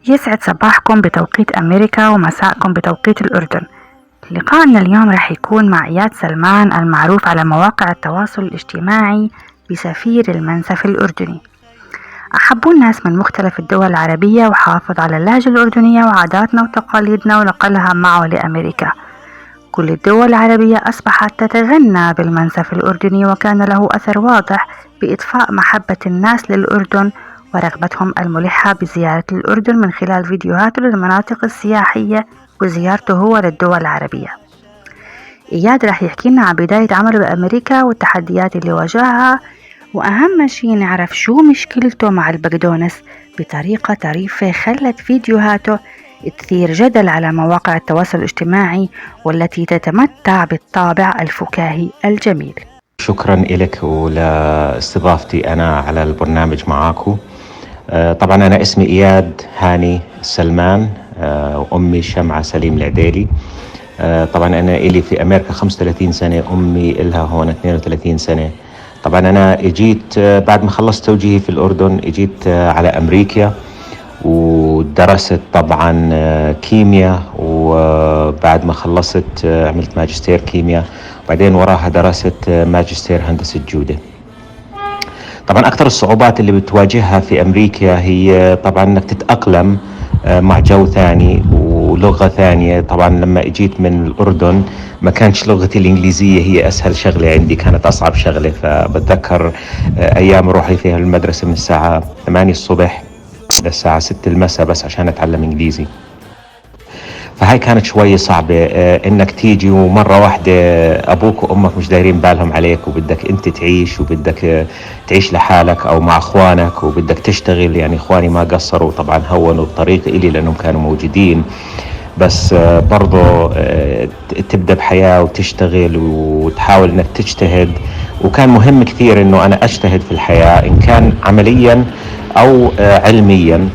يسعد صباحكم بتوقيت أمريكا ومساءكم بتوقيت الأردن. لقاءنا اليوم رح يكون مع إياد سلمان المعروف على مواقع التواصل الاجتماعي بسفير المنسف الأردني. أحبوا الناس من مختلف الدول العربية وحافظ على اللهجة الأردنية وعاداتنا وتقاليدنا ونقلها معه لأمريكا. كل الدول العربية أصبحت تتغنى بالمنسف الأردني، وكان له أثر واضح بإضفاء محبة الناس للأردن ورغبتهم الملحة بزيارة الأردن من خلال فيديوهاته للمناطق السياحية وزيارته هو للدول العربية. إياد رح يحكي لنا عن بداية عمله بأمريكا والتحديات اللي واجهها، وأهم شي نعرف شو مشكلته مع البقدونس بطريقة طريفة خلت فيديوهاته تثير جدل على مواقع التواصل الاجتماعي والتي تتمتع بالطابع الفكاهي الجميل. شكرا لك ولاستضافتي أنا على البرنامج معاكو. طبعا أنا اسمي إياد هاني سلمان، وأمي شمعة سليم العديلي. طبعا أنا إلي في أمريكا 35 سنة، أمي إلها هون 32 سنة. طبعا أنا إجيت بعد ما خلصت توجيهي في الأردن، إجيت على أمريكا ودرست طبعا كيمياء، وبعد ما خلصت عملت ماجستير كيمياء، وبعدين وراها درست ماجستير هندسة جودة. طبعا أكثر الصعوبات اللي بتواجهها في أمريكا هي طبعا أنك تتأقلم مع جو ثاني ولغة ثانية. طبعا لما اجيت من الأردن ما كانش لغتي الإنجليزية هي أسهل شغلة عندي، كانت أصعب شغلة. فبتذكر أيام روحي فيها المدرسة من الساعة 8 الصبح للساعة 6 المساء بس عشان أتعلم إنجليزي. فهاي كانت شوية صعبة، انك تيجي ومرة واحدة ابوك وامك مش دايرين بالهم عليك، وبدك انت تعيش، وبدك تعيش لحالك او مع اخوانك، وبدك تشتغل. يعني اخواني ما قصروا طبعا، هونوا الطريق الي لانهم كانوا موجودين، بس برضو تبدأ بحياة وتشتغل وتحاول انك تجتهد. وكان مهم كثير انه انا اجتهد في الحياة ان كان عمليا او علميا.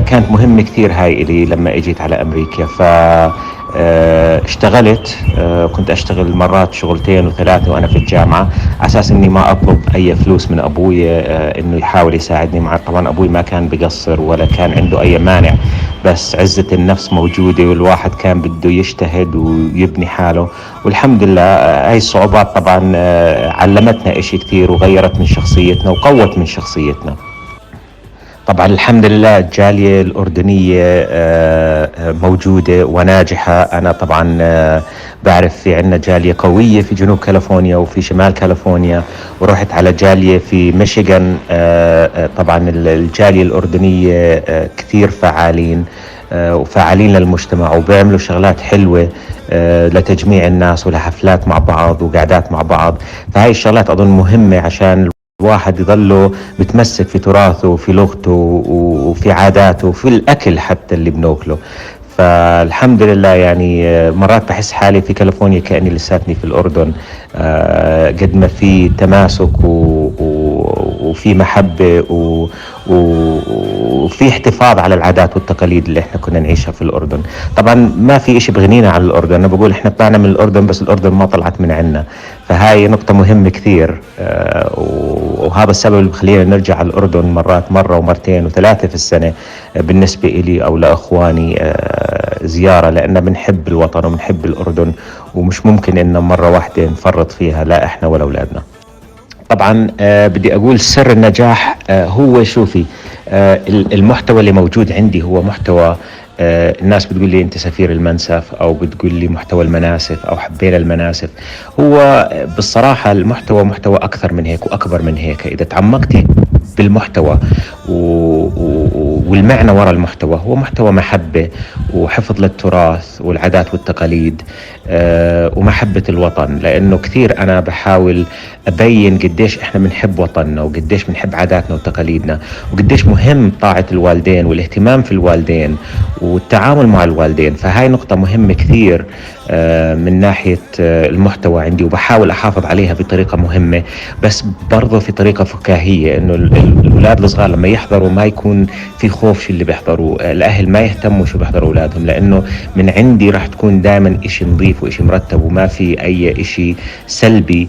كانت مهمة كثير هاي إلي لما اجيت على أمريكا. اشتغلت، كنت أشتغل مرات شغلتين وثلاثة وأنا في الجامعة، على أساس إني ما أطلب أي فلوس من أبوي، إنه يحاول يساعدني. مع طبعا أبوي ما كان بقصر ولا كان عنده أي مانع، بس عزة النفس موجودة والواحد كان بده يجتهد ويبني حاله. والحمد لله هاي الصعوبات طبعا علمتنا إشي كثير وغيرت من شخصيتنا وقوت من شخصيتنا. طبعا الحمد لله الجالية الأردنية موجودة وناجحة. أنا طبعا بعرف في عنا جالية قوية في جنوب كاليفورنيا وفي شمال كاليفورنيا، ورحت على جالية في ميشيغان. طبعا الجالية الأردنية كثير فعالين وفاعلين للمجتمع وبيعملوا شغلات حلوة لتجميع الناس ولحفلات مع بعض وقعدات مع بعض. فهاي الشغلات أظن مهمة عشان الواحد يظله متمسك في تراثه وفي لغته وفي عاداته وفي الأكل حتى اللي بناكله. فالحمد لله يعني مرات بحس حالي في كاليفورنيا كأني لساتني في الأردن، قد ما في تماسك وفي محبة وفي احتفاظ على العادات والتقاليد اللي احنا كنا نعيشها في الأردن. طبعا ما في اشي بغنينا عن الأردن، انا بقول احنا طلعنا من الأردن بس الأردن ما طلعت من عنا. فهاي نقطة مهمة كثير، وهذا السبب اللي بخلينا نرجع على الأردن مرات، مرة ومرتين وثلاثة في السنة بالنسبة إلي أو لأخواني زيارة، لأن بنحب الوطن وبنحب الأردن، ومش ممكن إن مرة واحدة نفرط فيها لا إحنا ولا أولادنا. طبعا بدي أقول سر النجاح هو شوفي، المحتوى اللي موجود عندي هو محتوى الناس بتقول لي انت سفير المنسف، او بتقول لي محتوى المناسف او حبينا المناسف. هو بالصراحة المحتوى محتوى اكثر من هيك واكبر من هيك. اذا تعمقتي بالمحتوى والمعنى وراء المحتوى، هو محتوى محبة وحفظ للتراث والعادات والتقاليد ومحبة الوطن. لأنه كثير أنا بحاول أبين قديش إحنا بنحب وطننا وقديش بنحب عاداتنا وتقاليدنا، وقديش مهم طاعة الوالدين والاهتمام في الوالدين والتعامل مع الوالدين. فهاي نقطة مهمة كثير من ناحية المحتوى عندي، وبحاول أحافظ عليها بطريقة مهمة، بس برضه في طريقة فكاهية، إنه الأولاد الصغار لما يحضروا ما يكون في خوف شو اللي بيحضروا، الأهل ما يهتموا شو بيحضروا أولادهم، لأنه من عندي راح تكون دائما إشي نظيف وإشي مرتب، وما في أي إشي سلبي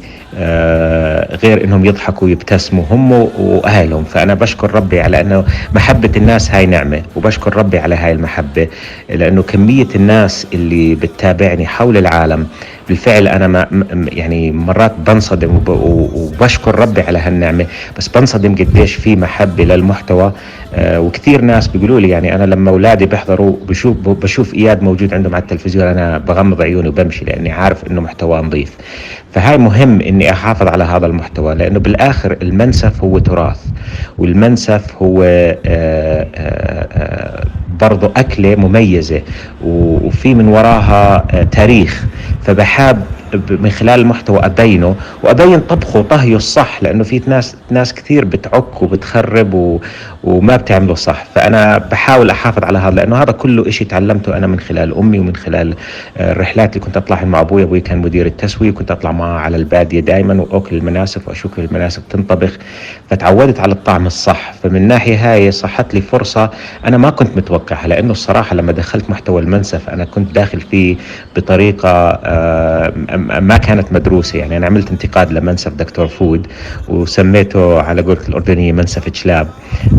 غير انهم يضحكوا ويبتسموا هم واهلهم. فانا بشكر ربي على انه محبة الناس هاي نعمة، وبشكر ربي على هاي المحبة، لانه كمية الناس اللي بتتابعني حول العالم بالفعل انا يعني مرات بنصدم وبشكر ربي على هالنعمة، بس بنصدم قديش في محبة للمحتوى. وكثير ناس بيقولوا لي، يعني انا لما اولادي بيحضروا بشوف اياد موجود عندهم على التلفزيون، انا بغمض عيوني وبمشي لاني عارف انه محتوى نظيف. فهاي مهم اني احافظ على هذا المحتوى، لانه بالاخر المنسف هو تراث، والمنسف هو برضو أكلة مميزة وفي من وراها تاريخ. فبحاب من خلال المحتوى أبينه وأبين طبخه وطهيه الصح، لأنه في ناس كثير بتعك وبتخرب وما بتعمله صح. فأنا بحاول أحافظ على هذا، لأنه هذا كله إشي تعلمته أنا من خلال أمي ومن خلال الرحلات اللي كنت أطلعها مع أبوي كان مدير التسوية، كنت أطلع معه على البادية دائما وأكل المناسف وأشوف المناسف تنطبخ، فتعودت على الطعم الصح. فمن ناحية هاي صحت لي فرصة أنا ما كنت متوقعها، لأنه الصراحة لما دخلت محتوى المنسف أنا كنت داخل فيه بطريقة ما كانت مدروسة. يعني أنا عملت انتقاد لمنسف دكتور فود وسميته على قولة الأردنية منسف جلاب.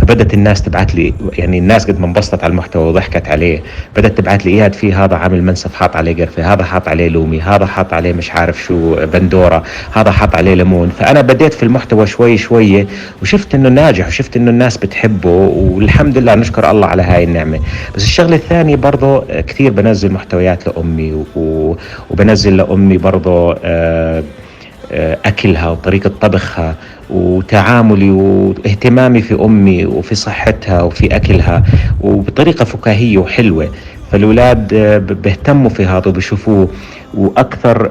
فبدت الناس تبعت لي، يعني الناس قد ما انبسطت على المحتوى وضحكت عليه بدت تبعت لي إياد في هذا عامل منسف حاط عليه قرفة، هذا حاط عليه لومي، هذا حاط عليه مش عارف شو بندورة، هذا حاط عليه ليمون. فأنا بديت في المحتوى شوي شوي وشفت إنه ناجح وشفت إنه الناس بتحبه، والحمد لله نشكر الله على هاي النعمة. بس الشغلة الثانية برضو كثير بنزل محتويات لأمي وبنزل لأمي برضو أكلها وطريقة طبخها وتعاملي واهتمامي في أمي وفي صحتها وفي أكلها وبطريقة فكاهية وحلوة. فالأولاد بيهتموا في هذا وبيشوفوه. وأكثر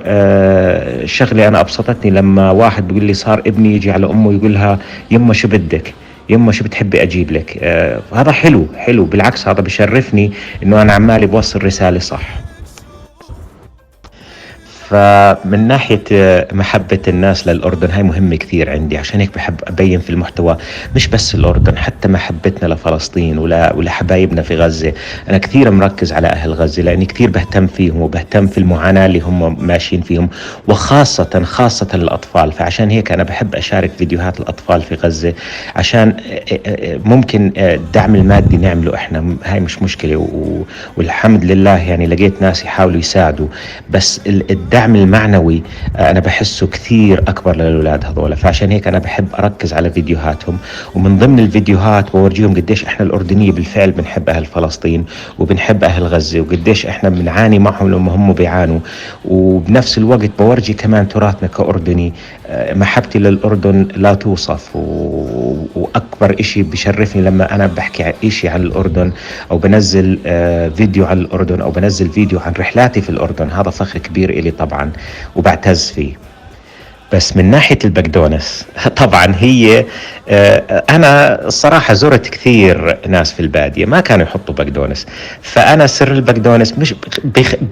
شغلة أنا أبسطتني لما واحد بيقول لي صار ابني يجي على أمه يقولها يما شو بدك، يما شو بتحبي أجيب لك. هذا حلو بالعكس، هذا بشرفني إنه أنا عمالي بوصل رسالة صح. فمن ناحية محبة الناس للأردن هاي مهمة كثير عندي، عشان هيك بحب أبين في المحتوى مش بس الأردن، حتى محبتنا لفلسطين ولحبايبنا في غزة. أنا كثير مركز على أهل غزة لأني كثير بهتم فيهم وبهتم في المعاناة اللي هم ماشيين فيهم، وخاصة الأطفال. فعشان هيك أنا بحب أشارك فيديوهات الأطفال في غزة، عشان ممكن الدعم المادي نعمله إحنا، هاي مش مشكلة والحمد لله يعني لقيت ناس يحاولوا يساعدوا، بس الدعم المعنوي أنا بحسه كثير أكبر للأولاد هذولا. فعشان هيك أنا بحب أركز على فيديوهاتهم، ومن ضمن الفيديوهات بورجيهم قديش إحنا الأردنية بالفعل بنحب أهل فلسطين وبنحب أهل غزة، وقديش إحنا بنعاني معهم لما هم بيعانوا. وبنفس الوقت بورجي كمان تراثنا كأردني. محبتي للأردن لا توصف، وأكبر إشي بشرفني لما أنا بحكي إشي عن الأردن أو بنزل فيديو عن الأردن أو بنزل فيديو عن رحلاتي في الأردن. هذا فخر كبير إلي طبعا وبعتز فيه. بس من ناحية البقدونس طبعا هي أنا الصراحة زرت كثير ناس في البادية ما كانوا يحطوا بقدونس، فأنا سر البقدونس مش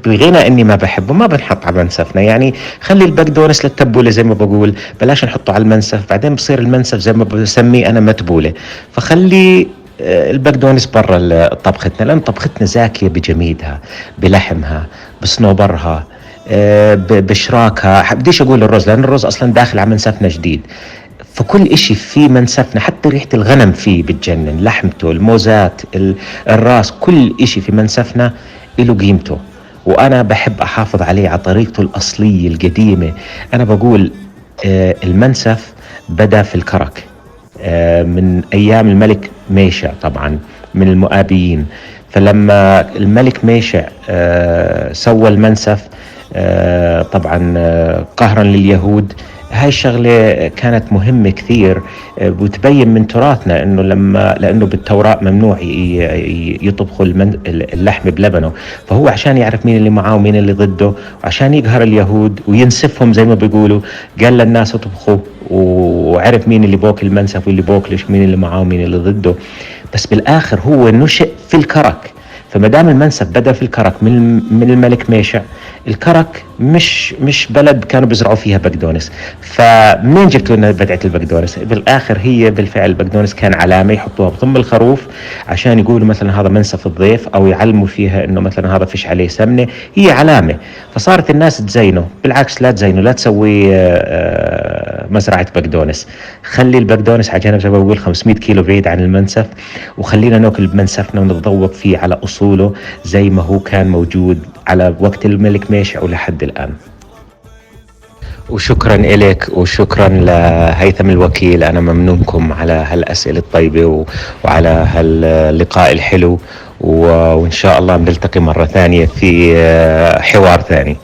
بغنى إني ما بحبه ما بنحط على منسفنا. يعني خلي البقدونس للتبولة زي ما بقول، بلاش نحطه على المنسف، بعدين بصير المنسف زي ما بسميه أنا متبولة. فخلي البقدونس برا طبختنا، لأن طبختنا زاكية بجميدها بلحمها بصنوبرها بشراكها. بديش أقول الرز لأن الرز أصلا داخل على منسفنا جديد. فكل إشي في منسفنا، حتى ريحة الغنم فيه بتجنن، لحمته الموزات الراس، كل إشي في منسفنا له قيمته، وأنا بحب أحافظ عليه على طريقته الأصلية القديمة. أنا بقول المنسف بدأ في الكرك من أيام الملك ميشع طبعا من المؤابيين. فلما الملك ميشع سوى المنسف طبعا قهرا لليهود، هاي الشغلة كانت مهمة كثير وتبين من تراثنا انه لانه بالتوراة ممنوع يطبخوا اللحم بلبنه. فهو عشان يعرف مين اللي معاه ومين اللي ضده، وعشان يقهر اليهود وينسفهم زي ما بيقولوا، قال للناس اطبخوا، وعرف مين اللي بوكل المنسف واللي بوكلش، مين اللي معاه ومين اللي ضده. بس بالاخر هو نشأ في الكرك، فما دام المنسف بدأ في الكرك من الملك ميشع، الكرك مش بلد كانوا بيزرعوا فيها بقدونس، فمنين جبتوا لنا بدعة البقدونس؟ بالاخر هي بالفعل البقدونس كان علامة يحطوها بطم الخروف عشان يقولوا مثلا هذا منسف الضيف، او يعلموا فيها انه مثلا هذا فيش عليه سمنة، هي علامة. فصارت الناس تزينه. بالعكس لا تزينه، لا تسوي مزرعة بقدونس، خلي البقدونس على جنب زي ما بقول 500 كيلو بعيد عن المنسف، وخلينا ناكل بمنسفنا ونتذوق فيه على اصوله زي ما هو كان موجود على وقت الملك ميشع ولحد الآن. وشكرا إلك وشكرا لهيثم الوكيل، أنا ممنونكم على هالأسئلة الطيبة وعلى هاللقاء الحلو، وإن شاء الله بنلتقي مرة ثانية في حوار ثاني.